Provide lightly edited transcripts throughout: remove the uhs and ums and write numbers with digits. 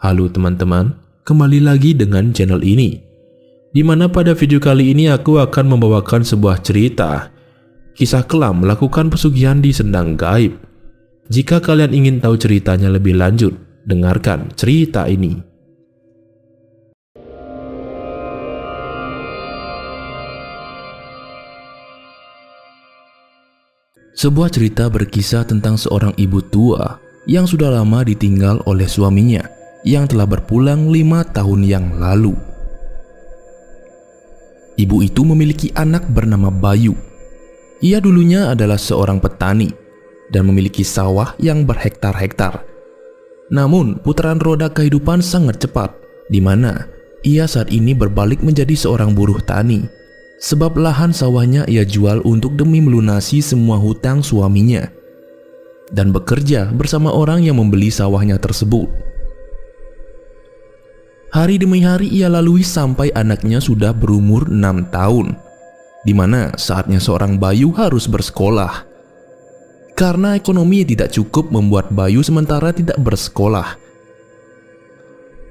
Halo teman-teman, kembali lagi dengan channel ini, di mana pada video kali ini aku akan membawakan sebuah cerita kisah kelam melakukan pesugihan di sendang gaib. Jika kalian ingin tahu ceritanya lebih lanjut, dengarkan cerita ini. Sebuah cerita berkisah tentang seorang ibu tua yang sudah lama ditinggal oleh suaminya yang telah berpulang 5 tahun yang lalu. Ibu itu memiliki anak bernama Bayu. Ia dulunya adalah seorang petani dan memiliki sawah yang berhektar-hektar. Namun putaran roda kehidupan sangat cepat, di mana ia saat ini berbalik menjadi seorang buruh tani. Sebab lahan sawahnya ia jual untuk demi melunasi semua hutang suaminya dan bekerja bersama orang yang membeli sawahnya tersebut. Hari demi hari ia lalui sampai anaknya sudah berumur 6 tahun, di mana saatnya seorang Bayu harus bersekolah. Karena ekonomi tidak cukup membuat Bayu sementara tidak bersekolah.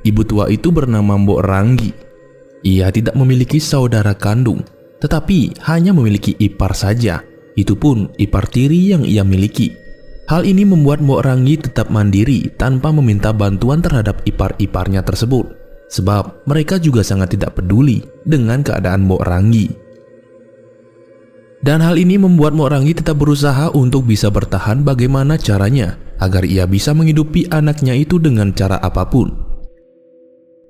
Ibu tua itu bernama Mbok Ranggi. Ia tidak memiliki saudara kandung, tetapi hanya memiliki ipar saja, itu pun ipar tiri yang ia miliki. Hal ini membuat Mbok Ranggi tetap mandiri tanpa meminta bantuan terhadap ipar-iparnya tersebut, sebab mereka juga sangat tidak peduli dengan keadaan Mbok Ranggi. Dan hal ini membuat Mbok Ranggi tetap berusaha untuk bisa bertahan bagaimana caranya agar ia bisa menghidupi anaknya itu dengan cara apapun.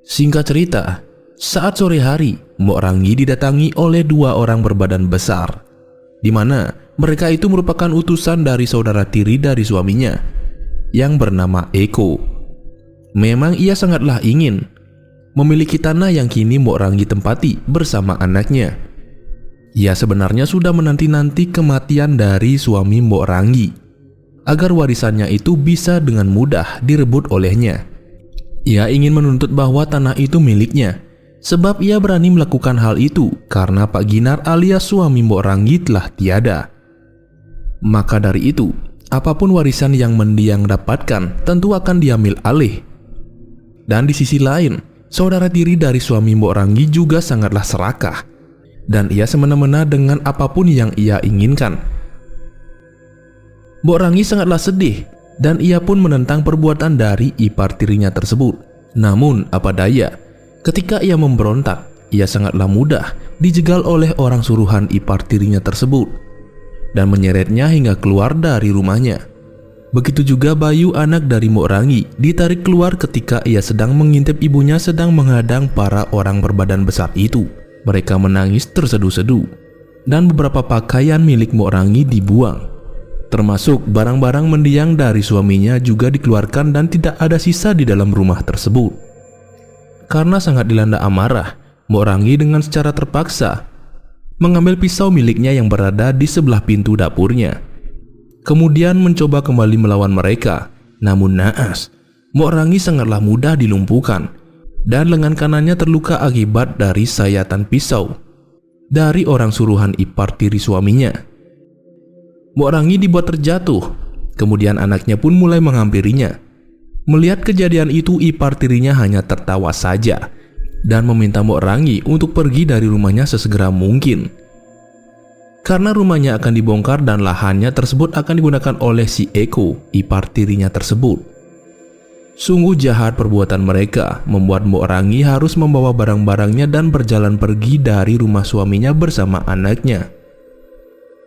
Singkat cerita, saat sore hari, Mbok Ranggi didatangi oleh 2 orang berbadan besar, di mana mereka itu merupakan utusan dari saudara tiri dari suaminya yang bernama Eko. Memang ia sangatlah ingin memiliki tanah yang kini Mbok Ranggi tempati bersama anaknya. Ia sebenarnya sudah menanti-nanti kematian dari suami Mbok Ranggi agar warisannya itu bisa dengan mudah direbut olehnya. Ia ingin menuntut bahwa tanah itu miliknya, sebab ia berani melakukan hal itu karena Pak Ginar alias suami Mbok Ranggi telah tiada. Maka dari itu, apapun warisan yang mendiang dapatkan tentu akan diambil alih. Dan di sisi lain, saudara tiri dari suami Mbok Ranggi juga sangatlah serakah, dan ia semena-mena dengan apapun yang ia inginkan. Mbok Ranggi sangatlah sedih, dan ia pun menentang perbuatan dari ipar tirinya tersebut. Namun apa daya, ketika ia memberontak, ia sangatlah mudah dijegal oleh orang suruhan ipar tirinya tersebut dan menyeretnya hingga keluar dari rumahnya. Begitu juga Bayu, anak dari Mbok Ranggi, ditarik keluar ketika ia sedang mengintip ibunya sedang menghadang para orang berbadan besar itu. Mereka menangis terseduh-seduh, dan beberapa pakaian milik Mbok Ranggi dibuang, termasuk barang-barang mendiang dari suaminya juga dikeluarkan dan tidak ada sisa di dalam rumah tersebut. Karena sangat dilanda amarah, Mbok Ranggi dengan secara terpaksa mengambil pisau miliknya yang berada di sebelah pintu dapurnya. Kemudian mencoba kembali melawan mereka, namun naas, Mbok Ranggi sangatlah mudah dilumpuhkan dan lengan kanannya terluka akibat dari sayatan pisau dari orang suruhan ipar tiri suaminya. Mbok Ranggi dibuat terjatuh, kemudian anaknya pun mulai menghampirinya. Melihat kejadian itu, ipar tirinya hanya tertawa saja dan meminta Mbok Ranggi untuk pergi dari rumahnya sesegera mungkin, karena rumahnya akan dibongkar dan lahannya tersebut akan digunakan oleh si Eko, ipar tirinya tersebut. Sungguh jahat perbuatan mereka, membuat Mbok Ranggi harus membawa barang-barangnya dan berjalan pergi dari rumah suaminya bersama anaknya.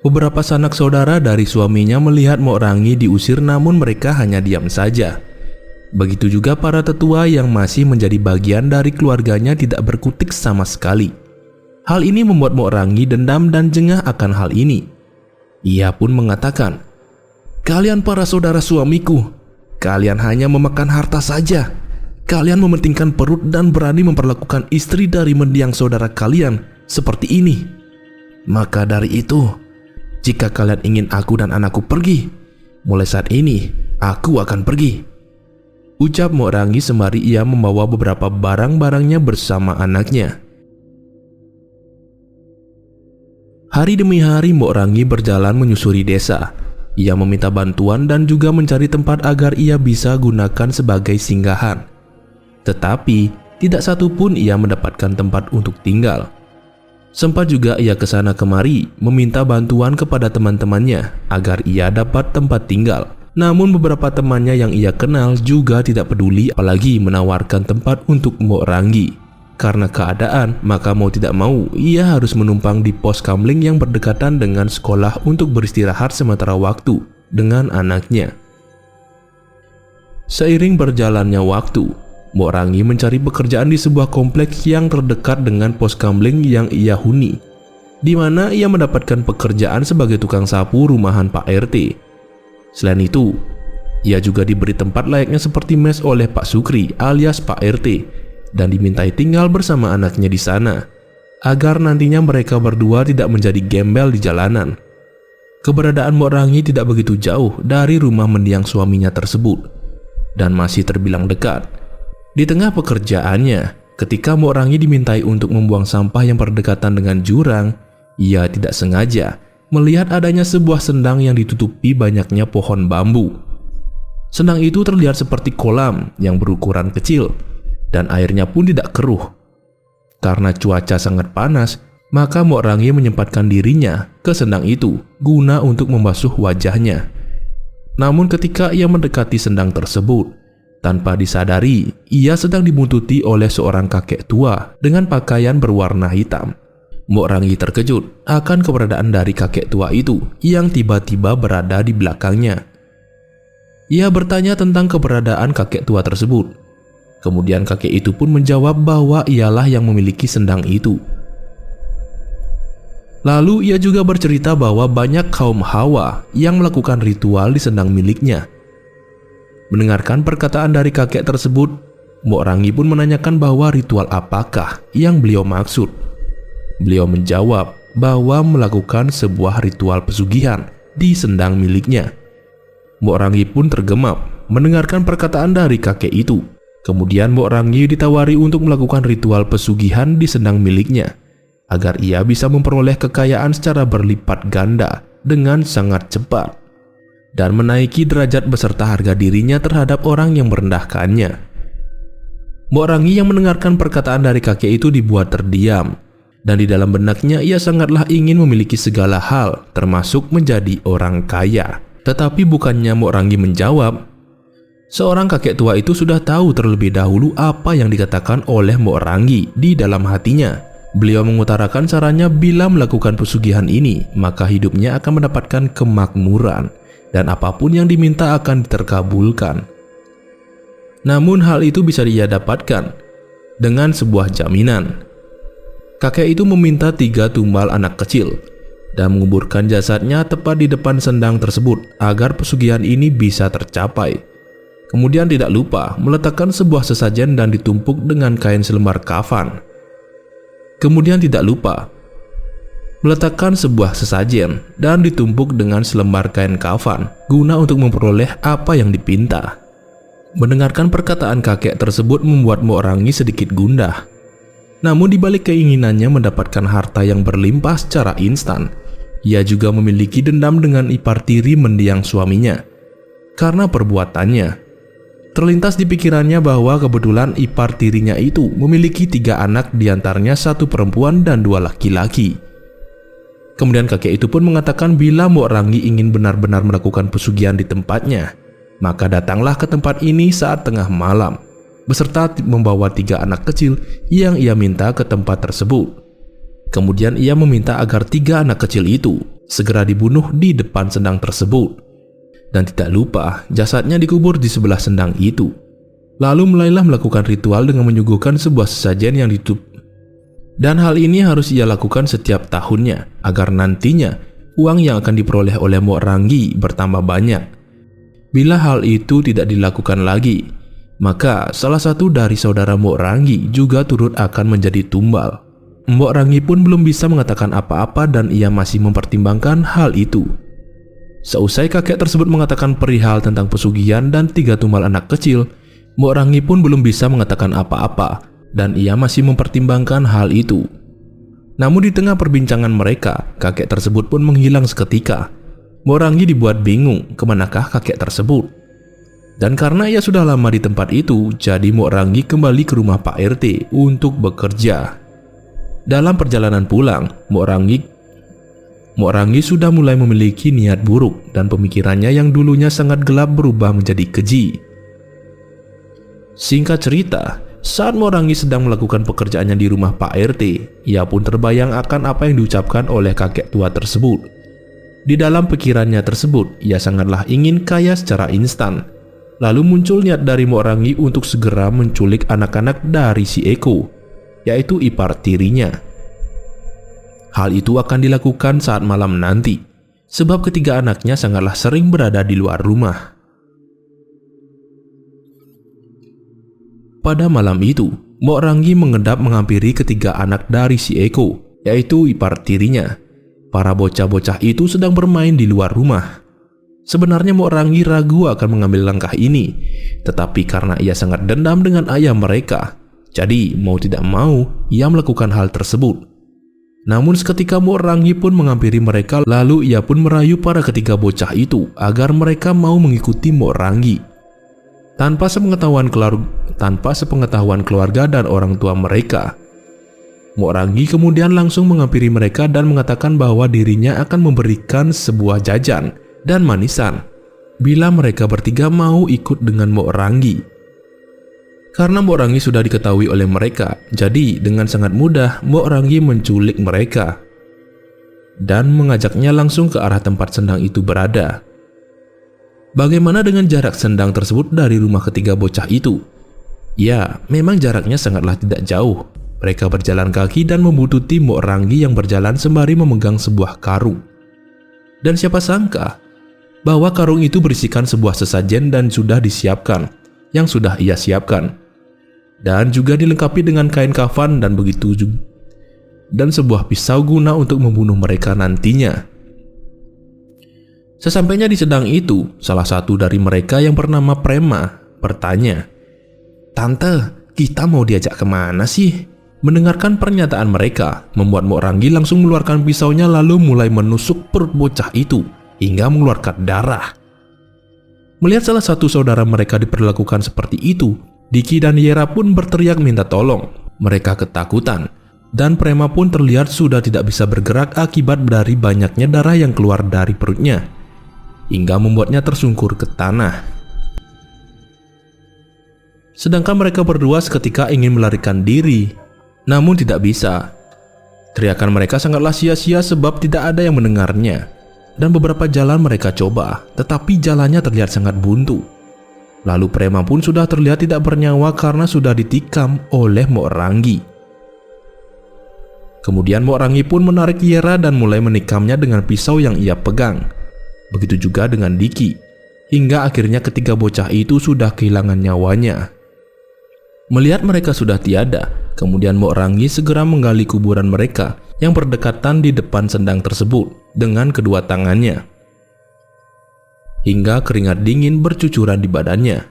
Beberapa sanak saudara dari suaminya melihat Mbok Ranggi diusir, namun mereka hanya diam saja. Begitu juga para tetua yang masih menjadi bagian dari keluarganya tidak berkutik sama sekali. Hal ini membuat Mbok Ranggi dendam dan jengah akan hal ini. Ia pun mengatakan, "Kalian para saudara suamiku, kalian hanya memakan harta saja. Kalian mementingkan perut dan berani memperlakukan istri dari mendiang saudara kalian seperti ini. Maka dari itu, jika kalian ingin aku dan anakku pergi, mulai saat ini aku akan pergi," ucap Mbok Ranggi sembari ia membawa beberapa barang-barangnya bersama anaknya. Hari demi hari Mbok Ranggi berjalan menyusuri desa. Ia meminta bantuan dan juga mencari tempat agar ia bisa gunakan sebagai singgahan. tetapi tidak satu pun ia mendapatkan tempat untuk tinggal. Sempat juga ia ke sana kemari meminta bantuan kepada teman-temannya agar ia dapat tempat tinggal. Namun beberapa temannya yang ia kenal juga tidak peduli, apalagi menawarkan tempat untuk Mbok Ranggi. Karena keadaan, maka mau tidak mau ia harus menumpang di pos kamling yang berdekatan dengan sekolah untuk beristirahat sementara waktu dengan anaknya. Seiring berjalannya waktu, Mbok Ranggi mencari pekerjaan di sebuah kompleks yang terdekat dengan pos kamling yang ia huni, di mana ia mendapatkan pekerjaan sebagai tukang sapu rumahan Pak RT. Selain itu, ia juga diberi tempat layaknya seperti mes oleh Pak Sukri alias Pak RT dan dimintai tinggal bersama anaknya di sana, agar nantinya mereka berdua tidak menjadi gembel di jalanan. Keberadaan Mbok Ranggi tidak begitu jauh dari rumah mendiang suaminya tersebut dan masih terbilang dekat. Di tengah pekerjaannya, ketika Mbok Ranggi dimintai untuk membuang sampah yang berdekatan dengan jurang, ia tidak sengaja melihat adanya sebuah sendang yang ditutupi banyaknya pohon bambu. Sendang itu terlihat seperti kolam yang berukuran kecil dan airnya pun tidak keruh. Karena cuaca sangat panas, maka Mbok Ranggi menyempatkan dirinya ke sendang itu guna untuk membasuh wajahnya. Namun ketika ia mendekati sendang tersebut, tanpa disadari, ia sedang dibuntuti oleh seorang kakek tua dengan pakaian berwarna hitam. Mbok Ranggi terkejut akan keberadaan dari kakek tua itu yang tiba-tiba berada di belakangnya. Ia bertanya tentang keberadaan kakek tua tersebut. Kemudian kakek itu pun menjawab bahwa ialah yang memiliki sendang itu. Lalu ia juga bercerita bahwa banyak kaum Hawa yang melakukan ritual di sendang miliknya. Mendengarkan perkataan dari kakek tersebut, Mbok Ranggi pun menanyakan bahwa ritual apakah yang beliau maksud. Beliau menjawab bahwa melakukan sebuah ritual pesugihan di sendang miliknya. Mbok Ranggi pun tergemap mendengarkan perkataan dari kakek itu. Kemudian Mbok Ranggi ditawari untuk melakukan ritual pesugihan di sendang miliknya, agar ia bisa memperoleh kekayaan secara berlipat ganda dengan sangat cepat dan menaiki derajat beserta harga dirinya terhadap orang yang merendahkannya. Mbok Ranggi yang mendengarkan perkataan dari kakek itu dibuat terdiam, dan di dalam benaknya ia sangatlah ingin memiliki segala hal, termasuk menjadi orang kaya. Tetapi bukannya Mbok Ranggi menjawab, seorang kakek tua itu sudah tahu terlebih dahulu apa yang dikatakan oleh Mbok Ranggi di dalam hatinya. Beliau mengutarakan caranya bila melakukan pesugihan ini, maka hidupnya akan mendapatkan kemakmuran dan apapun yang diminta akan terkabulkan. Namun hal itu bisa ia dapatkan dengan sebuah jaminan. Kakek itu meminta 3 tumbal anak kecil dan menguburkan jasadnya tepat di depan sendang tersebut agar pesugihan ini bisa tercapai. Kemudian tidak lupa meletakkan sebuah sesajen dan ditumpuk dengan kain selembar kafan. Kemudian tidak lupa meletakkan sebuah sesajen dan ditumpuk dengan selembar kain kafan guna untuk memperoleh apa yang dipinta. Mendengarkan perkataan kakek tersebut membuat Mbok Ranggi sedikit gundah. Namun di balik keinginannya mendapatkan harta yang berlimpah secara instan, ia juga memiliki dendam dengan ipar tiri mendiang suaminya karena perbuatannya. Terlintas di pikirannya bahwa kebetulan ipar tirinya itu memiliki 3 anak, diantaranya 1 perempuan dan 2 laki-laki. Kemudian kakek itu pun mengatakan bila Mbok Ranggi ingin benar-benar melakukan pesugihan di tempatnya, maka datanglah ke tempat ini saat tengah malam, beserta membawa 3 anak kecil yang ia minta ke tempat tersebut. Kemudian ia meminta agar 3 anak kecil itu segera dibunuh di depan sendang tersebut. Dan tidak lupa jasadnya dikubur di sebelah sendang itu. Lalu mulailah melakukan ritual dengan menyuguhkan sebuah sesajen yang ditutup. Dan hal ini harus ia lakukan setiap tahunnya agar nantinya uang yang akan diperoleh oleh Mbok Ranggi bertambah banyak. Bila hal itu tidak dilakukan lagi, maka salah satu dari saudara Mbok Ranggi juga turut akan menjadi tumbal. Mbok Ranggi pun belum bisa mengatakan apa-apa dan ia masih mempertimbangkan hal itu. Seusai kakek tersebut mengatakan perihal tentang pesugihan dan 3 tumbal anak kecil, Mbok Ranggi pun belum bisa mengatakan apa-apa dan ia masih mempertimbangkan hal itu. Namun di tengah perbincangan mereka, kakek tersebut pun menghilang seketika. Mbok Ranggi dibuat bingung kemanakah kakek tersebut. Dan karena ia sudah lama di tempat itu, jadi Mok Ranggi kembali ke rumah Pak RT untuk bekerja. Dalam perjalanan pulang, Mok Ranggi sudah mulai memiliki niat buruk dan pemikirannya yang dulunya sangat gelap berubah menjadi keji. Singkat cerita, saat Mok Ranggi sedang melakukan pekerjaannya di rumah Pak RT, ia pun terbayang akan apa yang diucapkan oleh kakek tua tersebut. Di dalam pikirannya tersebut, ia sangatlah ingin kaya secara instan. Lalu muncul niat dari Mok Ranggi untuk segera menculik anak-anak dari si Eko, yaitu ipar tirinya. Hal itu akan dilakukan saat malam nanti, sebab ketiga anaknya sangatlah sering berada di luar rumah. Pada malam itu, Mok Ranggi mengendap menghampiri ketiga anak dari si Eko, yaitu ipar tirinya. Para bocah-bocah itu sedang bermain di luar rumah. Sebenarnya Mok Ranggi ragu akan mengambil langkah ini, tetapi karena ia sangat dendam dengan ayah mereka, jadi mau tidak mau ia melakukan hal tersebut. Namun seketika Mok Ranggi pun menghampiri mereka, lalu ia pun merayu para ketiga bocah itu agar mereka mau mengikuti Mok Ranggi. Tanpa sepengetahuan keluarga dan orang tua mereka, Mok Ranggi kemudian langsung menghampiri mereka dan mengatakan bahwa dirinya akan memberikan sebuah jajan dan manisan bila mereka bertiga mau ikut dengan Mok Ranggi. Karena Mok Ranggi sudah diketahui oleh mereka, jadi dengan sangat mudah Mok Ranggi menculik mereka dan mengajaknya langsung ke arah tempat sendang itu berada. Bagaimana dengan jarak sendang tersebut dari rumah ketiga bocah itu? Ya, memang jaraknya sangatlah tidak jauh. Mereka berjalan kaki dan membuntuti Mok Ranggi yang berjalan sembari memegang sebuah karung. Dan siapa sangka bahwa karung itu berisikan sebuah sesajen dan sudah disiapkan, yang sudah ia siapkan. Dan juga dilengkapi dengan kain kafan dan begitu juga, dan sebuah pisau guna untuk membunuh mereka nantinya. Sesampainya di sendang itu, salah satu dari mereka yang bernama Prema bertanya, "Tante, kita mau diajak kemana sih?" Mendengarkan pernyataan mereka, membuat Mok Ranggi langsung mengeluarkan pisaunya lalu mulai menusuk perut bocah itu hingga mengeluarkan darah. Melihat salah satu saudara mereka diperlakukan seperti itu, Diki dan Yera pun berteriak minta tolong. Mereka ketakutan, dan Prema pun terlihat sudah tidak bisa bergerak akibat dari banyaknya darah yang keluar dari perutnya, hingga membuatnya tersungkur ke tanah. Sedangkan mereka berdua seketika ingin melarikan diri, namun tidak bisa. Teriakan mereka sangatlah sia-sia sebab tidak ada yang mendengarnya. Dan beberapa jalan mereka coba, tetapi jalannya terlihat sangat buntu. Lalu Prema pun sudah terlihat tidak bernyawa karena sudah ditikam oleh Mok Ranggi. Kemudian Mok Ranggi pun menarik Yera dan mulai menikamnya dengan pisau yang ia pegang. Begitu juga dengan Diki, hingga akhirnya ketiga bocah itu sudah kehilangan nyawanya. Melihat mereka sudah tiada, kemudian Mok Ranggi segera menggali kuburan mereka yang berdekatan di depan sendang tersebut dengan kedua tangannya, hingga keringat dingin bercucuran di badannya.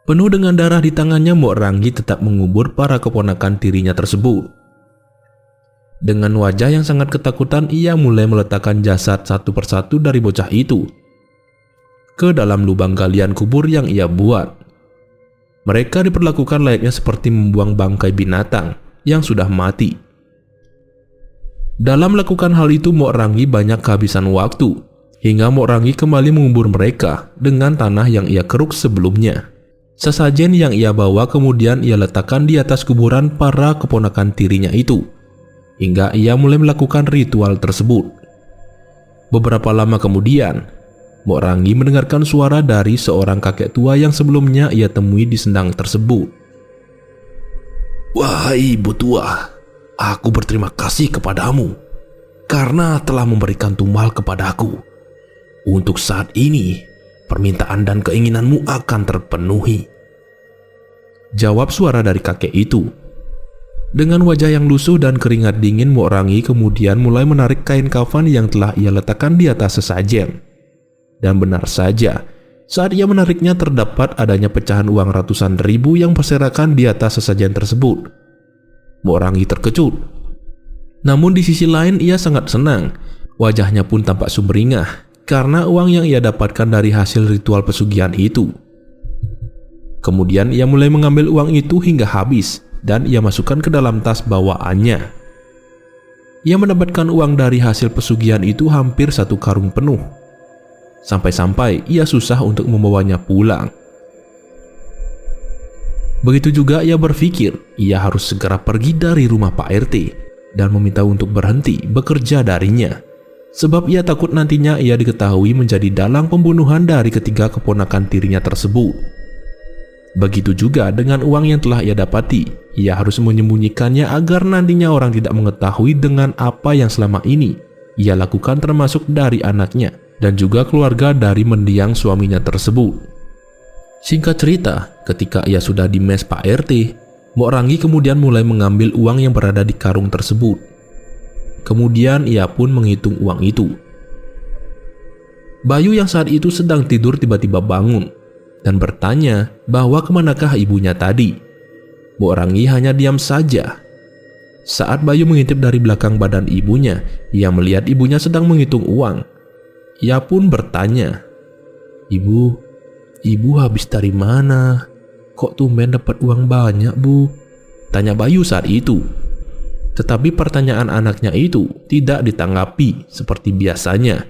Penuh dengan darah di tangannya, Mok Ranggi tetap mengubur para keponakan tirinya tersebut. Dengan wajah yang sangat ketakutan, ia mulai meletakkan jasad satu persatu dari bocah itu ke dalam lubang galian kubur yang ia buat. Mereka diperlakukan layaknya seperti membuang bangkai binatang yang sudah mati. Dalam melakukan hal itu, Mok Ranggi banyak kehabisan waktu, hingga Mok Ranggi kembali mengubur mereka dengan tanah yang ia keruk sebelumnya. Sesajen yang ia bawa kemudian ia letakkan di atas kuburan para keponakan tirinya itu, hingga ia mulai melakukan ritual tersebut. Beberapa lama kemudian, Mok Ranggi mendengarkan suara dari seorang kakek tua yang sebelumnya ia temui di sendang tersebut. "Wahai ibu tua, aku berterima kasih kepadamu karena telah memberikan tumbal kepadaku. Untuk saat ini, permintaan dan keinginanmu akan terpenuhi," jawab suara dari kakek itu. Dengan wajah yang lusuh dan keringat dingin, Mok Ranggi kemudian mulai menarik kain kafan yang telah ia letakkan di atas sesajen. Dan benar saja, saat ia menariknya terdapat adanya pecahan uang ratusan ribu yang berserakan di atas sesajen tersebut. Mok Ranggi terkejut. Namun di sisi lain ia sangat senang. Wajahnya pun tampak sumringah karena uang yang ia dapatkan dari hasil ritual pesugihan itu. Kemudian ia mulai mengambil uang itu hingga habis dan ia masukkan ke dalam tas bawaannya. Ia mendapatkan uang dari hasil pesugihan itu hampir 1 karung penuh. Sampai-sampai ia susah untuk membawanya pulang. Begitu juga ia berpikir ia harus segera pergi dari rumah Pak RT dan meminta untuk berhenti bekerja darinya. Sebab ia takut nantinya ia diketahui menjadi dalang pembunuhan dari ketiga keponakan tirinya tersebut. Begitu juga dengan uang yang telah ia dapati, ia harus menyembunyikannya agar nantinya orang tidak mengetahui dengan apa yang selama ini ia lakukan, termasuk dari anaknya dan juga keluarga dari mendiang suaminya tersebut. Singkat cerita, ketika ia sudah di mes Pak RT, Mbok Ranggi kemudian mulai mengambil uang yang berada di karung tersebut. Kemudian ia pun menghitung uang itu. Bayu yang saat itu sedang tidur tiba-tiba bangun dan bertanya bahwa kemanakah ibunya tadi. Mbok Ranggi hanya diam saja. Saat Bayu mengintip dari belakang badan ibunya, ia melihat ibunya sedang menghitung uang. Ia pun bertanya, Ibu habis dari mana? Kok tumben dapat uang banyak, Bu? Tanya Bayu saat itu. Tetapi pertanyaan anaknya itu tidak ditanggapi seperti biasanya.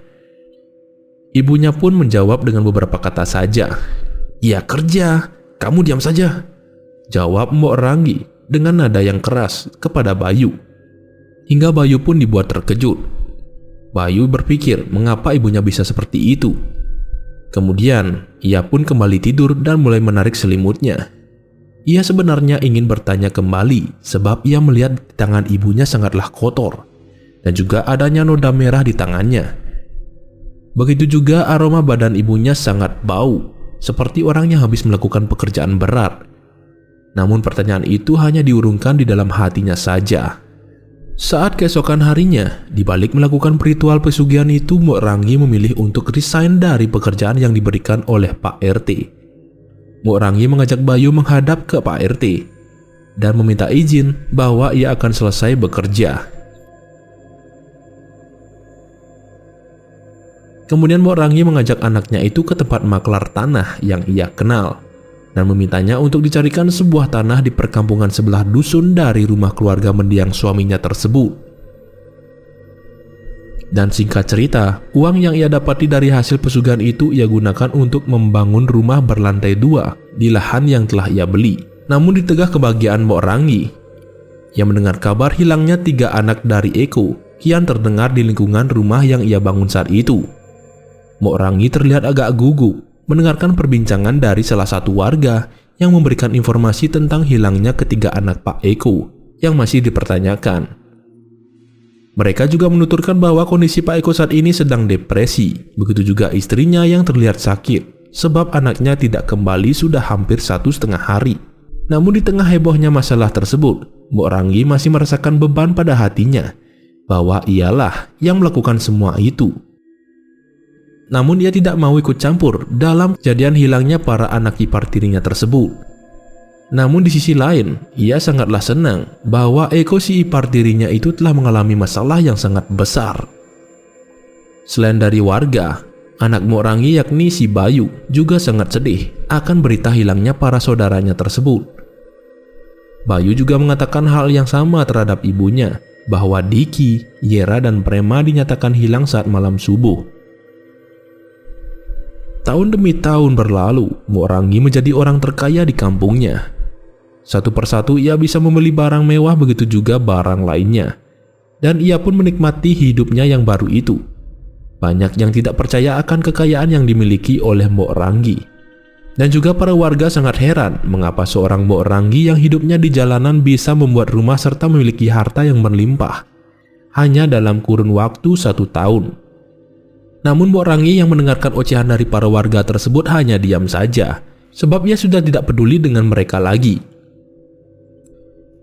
Ibunya pun menjawab dengan beberapa kata saja. "Ya kerja, kamu diam saja," jawab Mbok Ranggi dengan nada yang keras kepada Bayu. Hingga Bayu pun dibuat terkejut. Bayu berpikir mengapa ibunya bisa seperti itu. Kemudian, ia pun kembali tidur dan mulai menarik selimutnya. Ia sebenarnya ingin bertanya kembali sebab ia melihat tangan ibunya sangatlah kotor dan juga adanya noda merah di tangannya. Begitu juga aroma badan ibunya sangat bau, seperti orang yang habis melakukan pekerjaan berat. Namun pertanyaan itu hanya diurungkan di dalam hatinya saja. Saat keesokan harinya, dibalik melakukan ritual pesugihan itu, Mbok Ranggi memilih untuk resign dari pekerjaan yang diberikan oleh Pak RT. Mbok Ranggi mengajak Bayu menghadap ke Pak RT dan meminta izin bahwa ia akan selesai bekerja. Kemudian Mbok Ranggi mengajak anaknya itu ke tempat maklar tanah yang ia kenal dan memintanya untuk dicarikan sebuah tanah di perkampungan sebelah dusun dari rumah keluarga mendiang suaminya tersebut. Dan singkat cerita, uang yang ia dapati dari hasil pesugihan itu ia gunakan untuk membangun rumah berlantai 2 di lahan yang telah ia beli. Namun di tengah kebahagiaan Mbok Ranggi, ia mendengar kabar hilangnya 3 anak dari Eko kian terdengar di lingkungan rumah yang ia bangun saat itu. Mbok Ranggi terlihat agak gugup mendengarkan perbincangan dari salah satu warga yang memberikan informasi tentang hilangnya ketiga anak Pak Eko yang masih dipertanyakan. Mereka juga menuturkan bahwa kondisi Pak Eko saat ini sedang depresi, begitu juga istrinya yang terlihat sakit sebab anaknya tidak kembali sudah hampir 1,5 hari. Namun di tengah hebohnya masalah tersebut, Mbok Ranggi masih merasakan beban pada hatinya bahwa ialah yang melakukan semua itu. Namun ia tidak mau ikut campur dalam kejadian hilangnya para anak ipar tirinya tersebut. Namun di sisi lain, ia sangatlah senang bahwa Eko si ipar tirinya itu telah mengalami masalah yang sangat besar. Selain dari warga, anak Mbok Ranggi yakni si Bayu juga sangat sedih akan berita hilangnya para saudaranya tersebut. Bayu juga mengatakan hal yang sama terhadap ibunya, bahwa Diki, Yera, dan Prema dinyatakan hilang saat malam subuh. Tahun demi tahun berlalu, Mbok Ranggi menjadi orang terkaya di kampungnya. Satu persatu ia bisa membeli barang mewah, begitu juga barang lainnya. Dan ia pun menikmati hidupnya yang baru itu. Banyak yang tidak percaya akan kekayaan yang dimiliki oleh Mbok Ranggi. Dan juga para warga sangat heran mengapa seorang Mbok Ranggi yang hidupnya di jalanan bisa membuat rumah serta memiliki harta yang berlimpah hanya dalam kurun waktu 1 tahun. Namun Mbok Ranggi yang mendengarkan ocehan dari para warga tersebut hanya diam saja, sebab ia sudah tidak peduli dengan mereka lagi.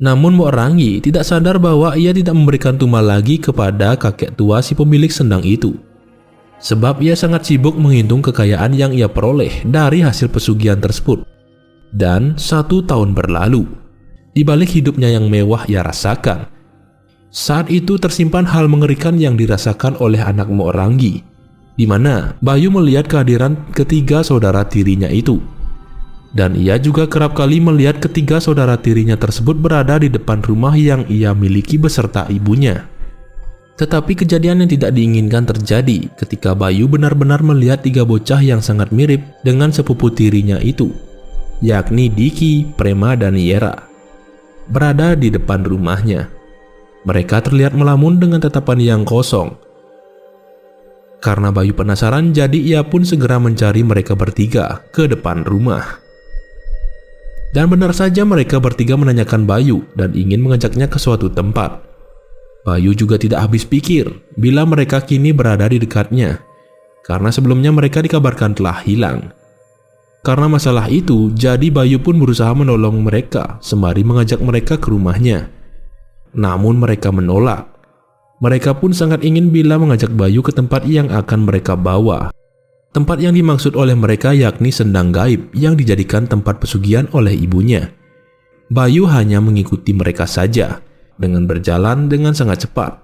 Namun Mbok Ranggi tidak sadar bahwa ia tidak memberikan tumbal lagi kepada kakek tua si pemilik sendang itu. Sebab ia sangat sibuk menghitung kekayaan yang ia peroleh dari hasil pesugihan tersebut. Dan 1 tahun berlalu, di balik hidupnya yang mewah ia rasakan. Saat itu tersimpan hal mengerikan yang dirasakan oleh anak Mbok Ranggi, di mana Bayu melihat kehadiran ketiga saudara tirinya itu. Dan ia juga kerap kali melihat ketiga saudara tirinya tersebut berada di depan rumah yang ia miliki beserta ibunya. Tetapi kejadian yang tidak diinginkan terjadi ketika Bayu benar-benar melihat tiga bocah yang sangat mirip dengan sepupu tirinya itu, yakni Diki, Prema, dan Yera, berada di depan rumahnya. Mereka terlihat melamun dengan tatapan yang kosong. Karena Bayu penasaran, jadi ia pun segera mencari mereka bertiga ke depan rumah. Dan benar saja mereka bertiga menanyakan Bayu dan ingin mengajaknya ke suatu tempat. Bayu juga tidak habis pikir bila mereka kini berada di dekatnya, karena sebelumnya mereka dikabarkan telah hilang. Karena masalah itu, jadi Bayu pun berusaha menolong mereka sembari mengajak mereka ke rumahnya. Namun mereka menolak. Mereka pun sangat ingin bila mengajak Bayu ke tempat yang akan mereka bawa. Tempat yang dimaksud oleh mereka yakni sendang gaib yang dijadikan tempat pesugihan oleh ibunya. Bayu hanya mengikuti mereka saja, dengan berjalan dengan sangat cepat.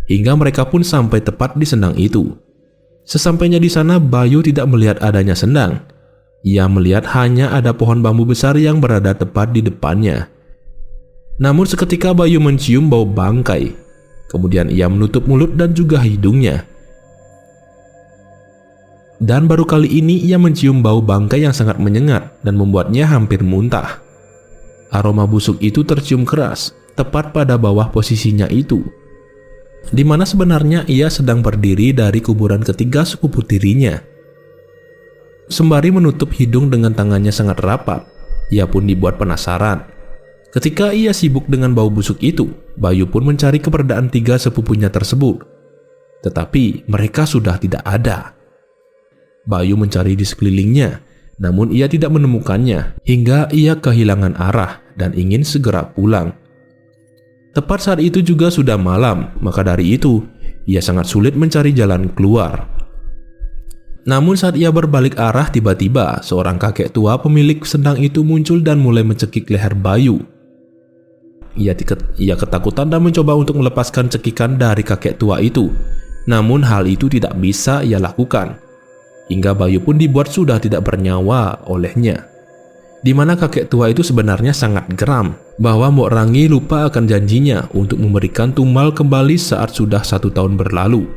Hingga mereka pun sampai tepat di sendang itu. Sesampainya di sana, Bayu tidak melihat adanya sendang. Ia melihat hanya ada pohon bambu besar yang berada tepat di depannya. Namun seketika Bayu mencium bau bangkai. Kemudian ia menutup mulut dan juga hidungnya. Dan baru kali ini ia mencium bau bangkai yang sangat menyengat dan membuatnya hampir muntah. Aroma busuk itu tercium keras, tepat pada bawah posisinya itu, di mana sebenarnya ia sedang berdiri dari kuburan ketiga sepupu tirinya. Sembari menutup hidung dengan tangannya sangat rapat, ia pun dibuat penasaran. Ketika ia sibuk dengan bau busuk itu, Bayu pun mencari keberadaan tiga sepupunya tersebut. Tetapi mereka sudah tidak ada. Bayu mencari di sekelilingnya, namun ia tidak menemukannya hingga ia kehilangan arah dan ingin segera pulang. Tepat saat itu juga sudah malam, maka dari itu ia sangat sulit mencari jalan keluar. Namun saat ia berbalik arah, tiba-tiba seorang kakek tua pemilik sendang itu muncul dan mulai mencekik leher Bayu. Ia ketakutan dan mencoba untuk melepaskan cekikan dari kakek tua itu. Namun hal itu tidak bisa ia lakukan, hingga Bayu pun dibuat sudah tidak bernyawa olehnya. Di mana kakek tua itu sebenarnya sangat geram bahwa Mbok Rangi lupa akan janjinya untuk memberikan tumbal kembali saat sudah 1 tahun berlalu.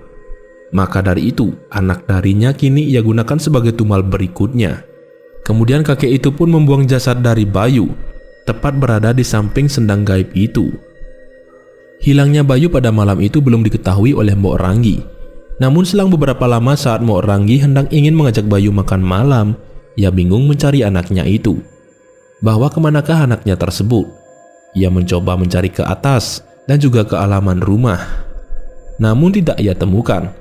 Maka dari itu, anak darinya kini ia gunakan sebagai tumbal berikutnya. Kemudian kakek itu pun membuang jasad dari Bayu, tepat berada di samping sendang gaib itu. Hilangnya Bayu pada malam itu belum diketahui oleh Mbok Rangi. Namun selang beberapa lama saat Mbok Rangi hendak ingin mengajak Bayu makan malam, ia bingung mencari anaknya itu. Bahwa kemanakah anaknya tersebut? Ia mencoba mencari ke atas dan juga ke halaman rumah. Namun tidak ia temukan.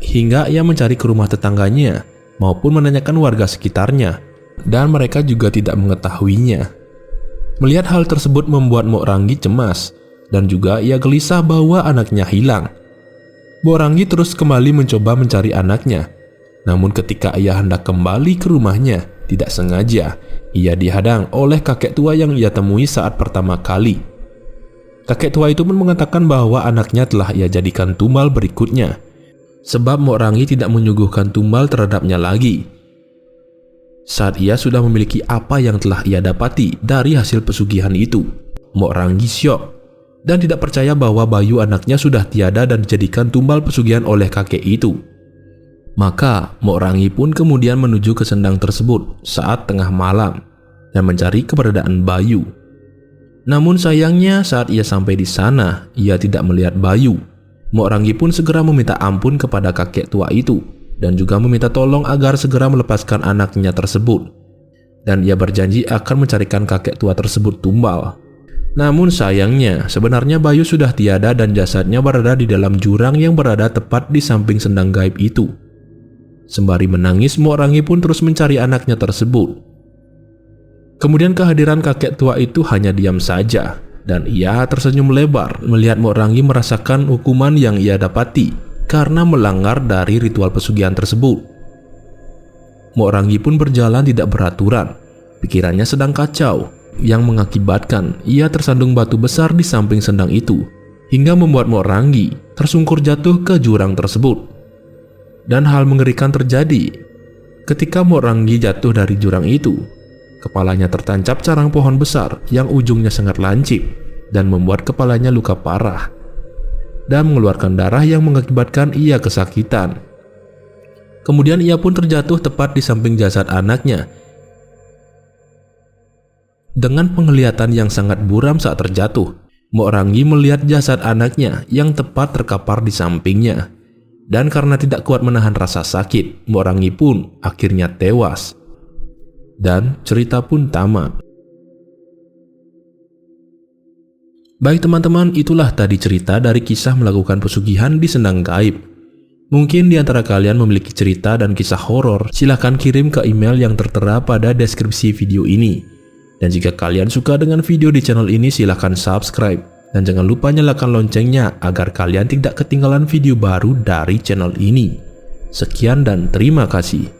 Hingga ia mencari ke rumah tetangganya maupun menanyakan warga sekitarnya, dan mereka juga tidak mengetahuinya. Melihat hal tersebut membuat Mbok Rangi cemas, dan juga ia gelisah bahwa anaknya hilang. Mbok Rangi terus kembali mencoba mencari anaknya. Namun ketika ia hendak kembali ke rumahnya, tidak sengaja ia dihadang oleh kakek tua yang ia temui saat pertama kali. Kakek tua itu pun mengatakan bahwa anaknya telah ia jadikan tumbal berikutnya, sebab Mbok Rangi tidak menyuguhkan tumbal terhadapnya lagi. Saat ia sudah memiliki apa yang telah ia dapati dari hasil pesugihan itu, Mbok Rangi syok dan tidak percaya bahwa Bayu anaknya sudah tiada dan dijadikan tumbal pesugihan oleh kakek itu. Maka Mbok Rangi pun kemudian menuju ke sendang tersebut saat tengah malam dan mencari keberadaan Bayu. Namun sayangnya saat ia sampai di sana, ia tidak melihat Bayu. Mbok Rangi pun segera meminta ampun kepada kakek tua itu dan juga meminta tolong agar segera melepaskan anaknya tersebut. Dan ia berjanji akan mencarikan kakek tua tersebut tumbal. Namun sayangnya sebenarnya Bayu sudah tiada dan jasadnya berada di dalam jurang yang berada tepat di samping sendang gaib itu. Sembari menangis, Mbok Rangi pun terus mencari anaknya tersebut. Kemudian kehadiran kakek tua itu hanya diam saja, dan ia tersenyum lebar melihat Mbok Rangi merasakan hukuman yang ia dapati karena melanggar dari ritual pesugihan tersebut. Mbok Rangi pun berjalan tidak beraturan, pikirannya sedang kacau, yang mengakibatkan ia tersandung batu besar di samping sendang itu, hingga membuat Mbok Rangi tersungkur jatuh ke jurang tersebut. Dan hal mengerikan terjadi. Ketika Mbok Rangi jatuh dari jurang itu, Kepalanya tertancap carang pohon besar yang ujungnya sangat lancip dan membuat kepalanya luka parah dan mengeluarkan darah yang mengakibatkan ia kesakitan. Kemudian ia pun terjatuh tepat di samping jasad anaknya. Dengan penglihatan yang sangat buram saat terjatuh, Mok Ranggi melihat jasad anaknya yang tepat terkapar di sampingnya. Dan karena tidak kuat menahan rasa sakit, Mok Ranggi pun akhirnya tewas. Dan cerita pun tamat. Baik teman-teman, itulah tadi cerita dari kisah melakukan pesugihan di Sendang Gaib. Mungkin di antara kalian memiliki cerita dan kisah horor, silahkan kirim ke email yang tertera pada deskripsi video ini. Dan jika kalian suka dengan video di channel ini, silahkan subscribe. Dan jangan lupa nyalakan loncengnya agar kalian tidak ketinggalan video baru dari channel ini. Sekian dan terima kasih.